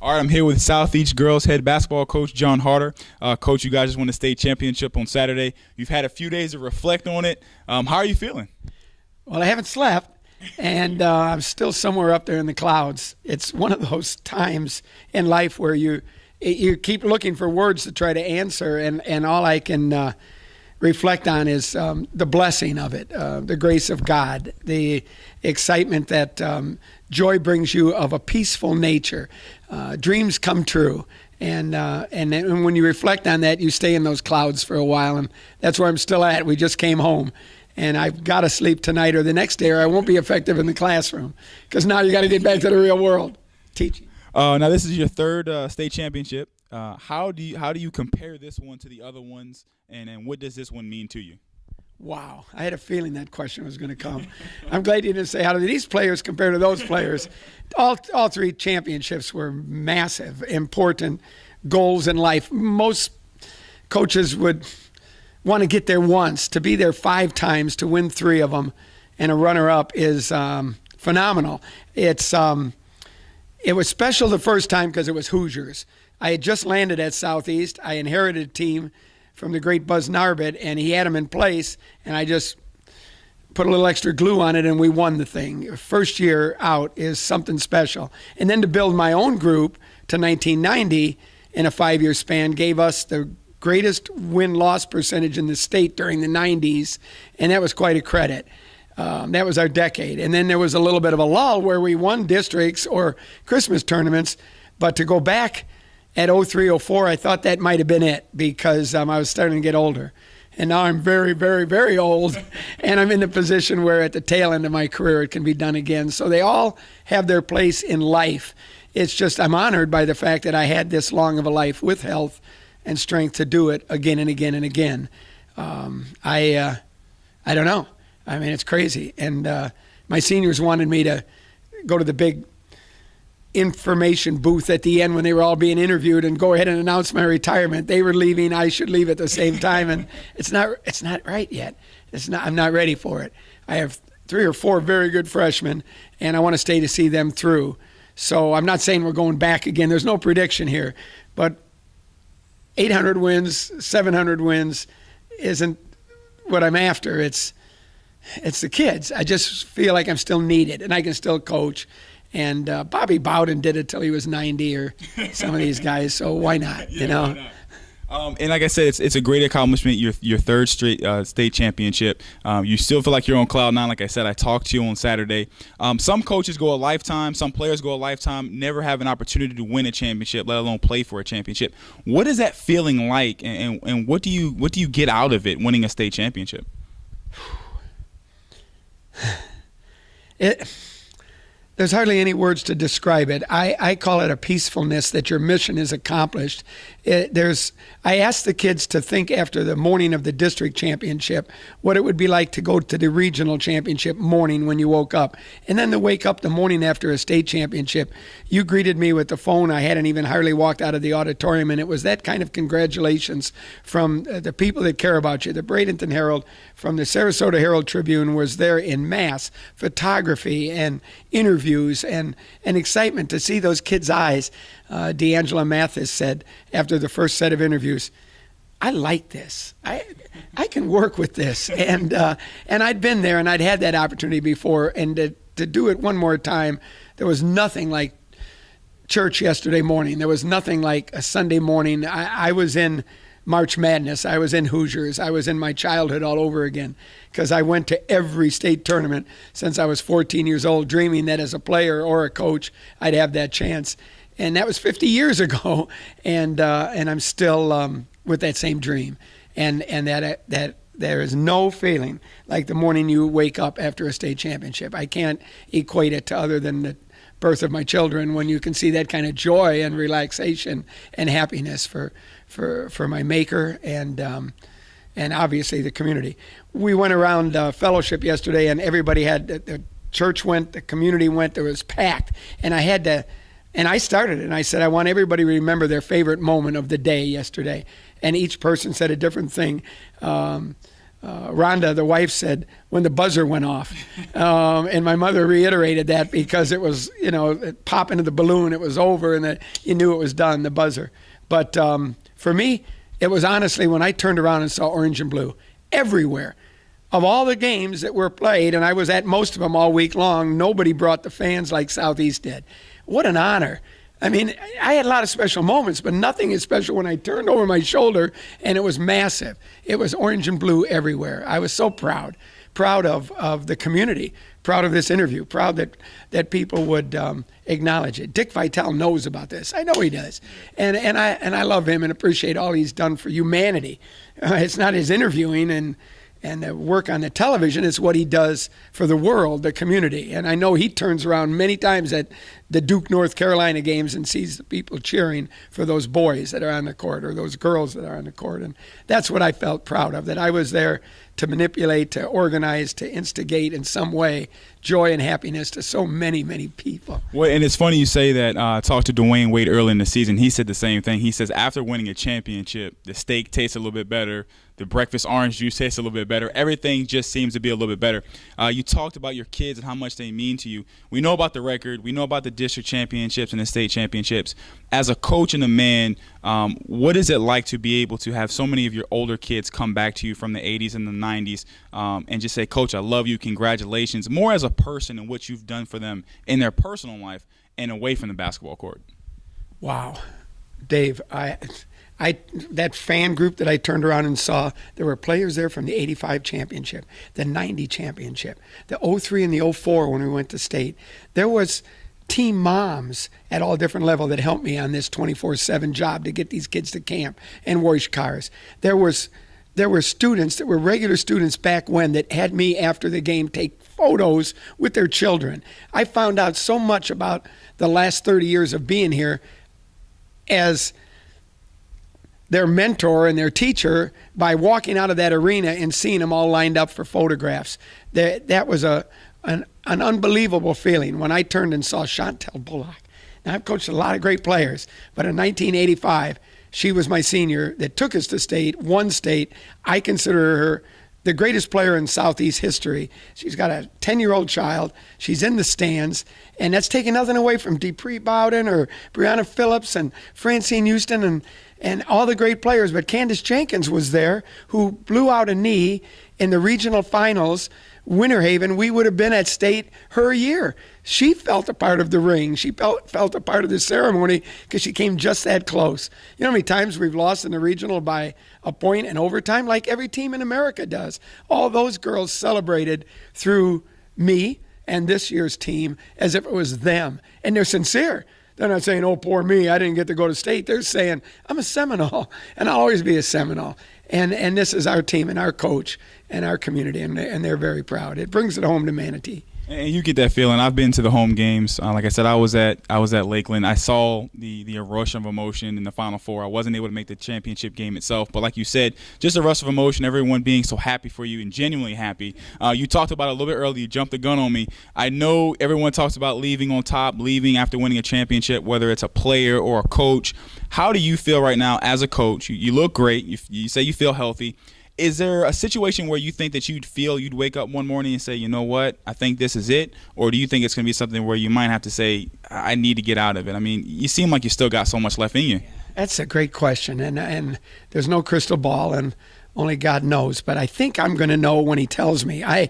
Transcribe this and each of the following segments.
All right, I'm here with Southeast Girls head basketball coach John Harder. Coach, you guys just won the state championship on Saturday. You've had a few days to reflect on it. How are you feeling? Well, I haven't slept, and I'm still somewhere up there in the clouds. It's one of those times in life where you keep looking for words to try to answer, and all I can reflect on is the blessing of it, the grace of God, the excitement that joy brings you of a peaceful nature. Dreams come true. And then when you reflect on that, you stay in those clouds for a while, and that's where I'm still at. We just came home, and I've got to sleep tonight or the next day, or I won't be effective in the classroom, because now you got to get back to the real world, teaching. Now this is your third state championship. How do you compare this one to the other ones, and what does this one mean to you? Wow, I had a feeling that question was going to come. I'm glad you didn't say how do these players compare to those players. All three championships were massive, important goals in life. Most coaches would want to get there once. To be there 5 times, to win 3 of them, and a runner-up is phenomenal. It was special the first time because it was Hoosiers. I had just landed at Southeast. I inherited a team from the great Buzz Narbit, and he had them in place, and I just put a little extra glue on it, and we won the thing. First year out is something special. And then to build my own group to 1990 in a 5-year span gave us the greatest win-loss percentage in the state during the 90s, and that was quite a credit. That was our decade. And then there was a little bit of a lull where we won districts or Christmas tournaments, but to go back at 03, 04, I thought that might have been it, because I was starting to get older. And now I'm very, very, very old, and I'm in the position where at the tail end of my career it can be done again. So they all have their place in life. It's just I'm honored by the fact that I had this long of a life with health and strength to do it again and again and again. I don't know. I mean, it's crazy. And my seniors wanted me to go to the big information booth at the end when they were all being interviewed and go ahead and announce my retirement. They were leaving. I should leave at the same time, and it's not right yet. I'm not ready for it. I have 3 or 4 very good freshmen, and I want to stay to see them through. So I'm not saying we're going back again. There's no prediction here, but 800 wins, 700 wins isn't what I'm after. It's the kids. I just feel like I'm still needed, and I can still coach. And Bobby Bowden did it till he was 90, or some of these guys. So why not? Yeah, you know. Why not? And like I said, it's a great accomplishment. Your third straight state championship. You still feel like you're on cloud 9. Like I said, I talked to you on Saturday. Some coaches go a lifetime. Some players go a lifetime. Never have an opportunity to win a championship, let alone play for a championship. What is that feeling like, and what do you get out of it, winning a state championship? There's hardly any words to describe it. I call it a peacefulness that your mission is accomplished. I asked the kids to think after the morning of the district championship what it would be like to go to the regional championship morning when you woke up, and then to wake up the morning after a state championship. You greeted me with the phone. I hadn't even hardly walked out of the auditorium, and it was that kind of congratulations from the people that care about you. The Bradenton Herald from the Sarasota Herald Tribune was there in mass, photography and interviews and excitement to see those kids' eyes. D'Angela Mathis said after the first set of interviews, I like this. I can work with this. And I'd been there, and I'd had that opportunity before. And to do it one more time, there was nothing like church yesterday morning. There was nothing like a Sunday morning. I was in March Madness. I was in Hoosiers. I was in my childhood all over again, because I went to every state tournament since I was 14 years old, dreaming that as a player or a coach, I'd have that chance. And that was 50 years ago, and I'm still with that same dream. And that there is no feeling like the morning you wake up after a state championship. I can't equate it to other than the birth of my children, when you can see that kind of joy and relaxation and happiness for my maker and obviously the community. We went around fellowship yesterday, and everybody had the church went, the community went. It was packed, and I started it, and I said, I want everybody to remember their favorite moment of the day yesterday. And each person said a different thing. Rhonda, the wife, said when the buzzer went off. And my mother reiterated that because it was, pop into the balloon, it was over, and you knew it was done, the buzzer. But for me, it was honestly when I turned around and saw orange and blue everywhere. Of all the games that were played, and I was at most of them all week long, nobody brought the fans like Southeast did. What an honor. I mean, I had a lot of special moments, but nothing is special when I turned over my shoulder and it was massive. It was orange and blue everywhere. I was so proud of the community, proud of this interview, proud that people would acknowledge it. Dick Vitale knows about this. I know he does. And I love him and appreciate all he's done for humanity. It's not his interviewing and the work on the television, is what he does for the world, the community. And I know he turns around many times at the Duke, North Carolina games and sees the people cheering for those boys that are on the court or those girls that are on the court. And that's what I felt proud of, that I was there to manipulate, to organize, to instigate in some way joy and happiness to so many, many people. Well, and it's funny you say that. I talked to Dwayne Wade early in the season. He said the same thing. He says after winning a championship, the steak tastes a little bit better. The breakfast orange juice tastes a little bit better. Everything just seems to be a little bit better. You talked about your kids and how much they mean to you. We know about the record. We know about the district championships and the state championships. As a coach and a man, what is it like to be able to have so many of your older kids come back to you from the 80s and the 90s and just say, Coach, I love you, congratulations, more as a person and what you've done for them in their personal life and away from the basketball court? Wow. Dave, that fan group that I turned around and saw, there were players there from the 85 championship, the 90 championship, the 03 and the 04 when we went to state. There was team moms at all different levels that helped me on this 24/7 job to get these kids to camp and wash cars. There were students that were regular students back when that had me after the game take photos with their children. I found out so much about the last 30 years of being here as their mentor and their teacher by walking out of that arena and seeing them all lined up for photographs. That was an unbelievable feeling when I turned and saw Chantel Bullock. Now, I've coached a lot of great players, but in 1985, she was my senior that took us to state, won state. I consider her the greatest player in Southeast history. She's got a 10-year-old child. She's in the stands, and that's taking nothing away from Dupree Bowden or Brianna Phillips and Francine Houston and all the great players. But Candace Jenkins was there, who blew out a knee in the regional finals. Winter Haven, we would have been at state her year. She felt a part of the ring. She felt a part of the ceremony because she came just that close. You know how many times we've lost in the regional by a point in overtime? Like every team in America does. All those girls celebrated through me and this year's team as if it was them. And they're sincere. They're not saying, oh, poor me, I didn't get to go to state. They're saying, I'm a Seminole, and I'll always be a Seminole. And this is our team and our coach and our community, and they're very proud. It brings it home to Manatee. And you get that feeling. I've been to the home games. Like I said, I was at Lakeland. I saw the rush of emotion in the Final Four. I wasn't able to make the championship game itself, but like you said, just a rush of emotion. Everyone being so happy for you and genuinely happy. You talked about it a little bit earlier. You jumped the gun on me. I know everyone talks about leaving on top, leaving after winning a championship, whether it's a player or a coach. How do you feel right now as a coach? You look great. You say you feel healthy. Is there a situation where you think that you'd wake up one morning and say, you know what, I think this is it? Or do you think it's going to be something where you might have to say, I need to get out of it? I mean, you seem like you still got so much left in you. That's a great question. And there's no crystal ball, and only God knows. But I think I'm going to know when he tells me. I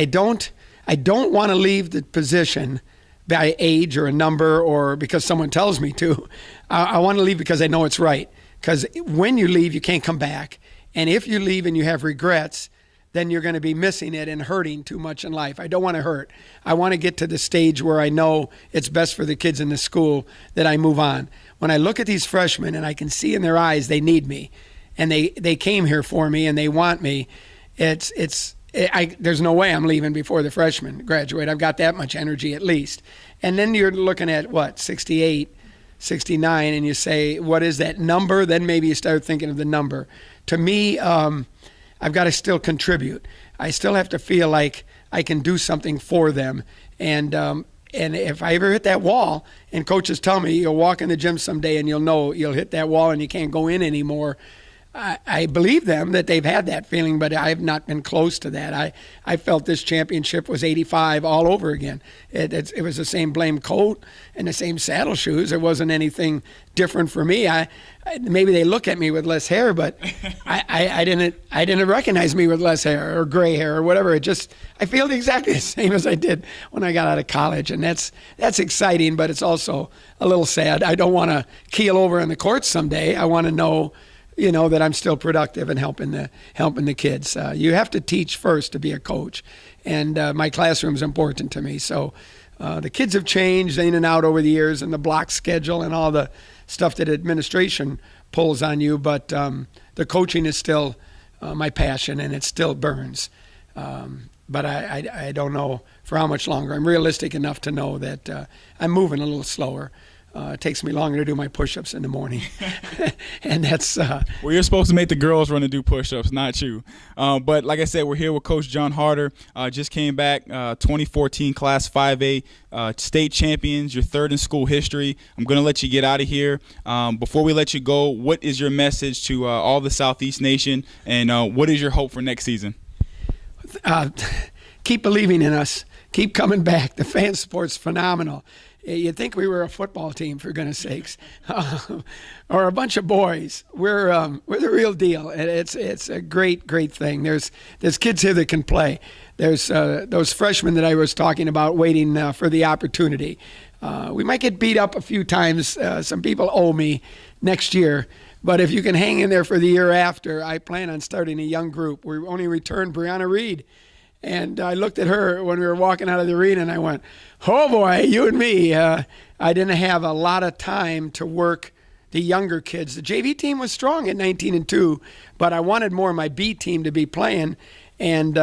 don't want to leave the position by age or a number or because someone tells me to. I want to leave because I know it's right. Because when you leave, you can't come back. And if you leave and you have regrets, then you're going to be missing it and hurting too much in life. I don't want to hurt. I want to get to the stage where I know it's best for the kids in the school that I move on. When I look at these freshmen and I can see in their eyes they need me, and they came here for me and they want me, there's no way I'm leaving before the freshmen graduate. I've got that much energy at least. And then you're looking at, 68, 69, and you say, what is that number? Then maybe you start thinking of the number. To me, I've got to still contribute. I still have to feel like I can do something for them. And if I ever hit that wall, and coaches tell me you'll walk in the gym someday and you'll know you'll hit that wall and you can't go in anymore, I believe them that they've had that feeling, but I have not been close to that. I felt this championship was 85 all over again. It was the same blame coat and the same saddle shoes. It wasn't anything different for me. Maybe they look at me with less hair, but I didn't recognize me with less hair or gray hair or whatever. I feel exactly the same as I did when I got out of college, and that's exciting, but it's also a little sad. I don't want to keel over in the courts someday. I want to know, that I'm still productive and helping the kids. You have to teach first to be a coach, and my classroom's important to me. So the kids have changed in and out over the years, and the block schedule and all the stuff that administration pulls on you. But the coaching is still my passion, and it still burns. But I don't know for how much longer. I'm realistic enough to know that I'm moving a little slower. It takes me longer to do my push-ups in the morning. And that's... Well, you're supposed to make the girls run and do push-ups, not you. But like I said, we're here with Coach John Harder. Just came back, 2014 Class 5A state champions, your third in school history. I'm going to let you get out of here. Before we let you go, what is your message to all the Southeast Nation, and what is your hope for next season? Keep believing in us. Keep coming back. The fan support's phenomenal. You'd think we were a football team, for goodness sakes, or a bunch of boys. We're the real deal, and it's a great thing. There's kids here that can play. There's those freshmen that I was talking about waiting for the opportunity. We might get beat up a few times. Some people owe me next year. But if you can hang in there for the year after, I plan on starting a young group. We only returned Brianna Reed. And I looked at her when we were walking out of the arena, and I went, oh, boy, you and me. I didn't have a lot of time to work the younger kids. The JV team was strong at 19-2, but I wanted more of my B team to be playing. And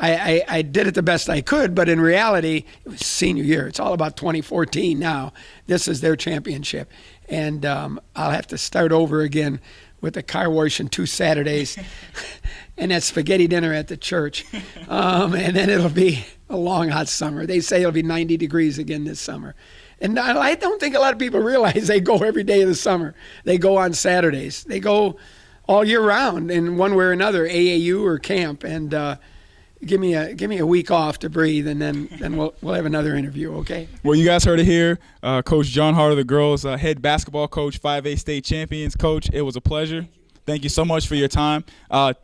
I did it the best I could, but in reality, it was senior year. It's all about 2014 now. This is their championship. And I'll have to start over again with the car wash and 2 Saturdays and that spaghetti dinner at the church. And then it'll be a long, hot summer. They say it'll be 90 degrees again this summer. And I don't think a lot of people realize they go every day of the summer. They go on Saturdays. They go all year round in one way or another, AAU or camp. And give me a week off to breathe, and then we'll have another interview, okay? Well, you guys heard it here. Coach John Harder, the girls' head basketball coach, 5A state champions. Coach, it was a pleasure. Thank you so much for your time.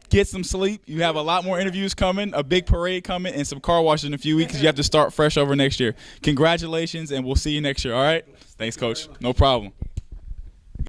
Get some sleep. You have a lot more interviews coming, a big parade coming, and some car washes in a few weeks. You have to start fresh over next year. Congratulations, and we'll see you next year, all right? Thanks, Coach. No problem.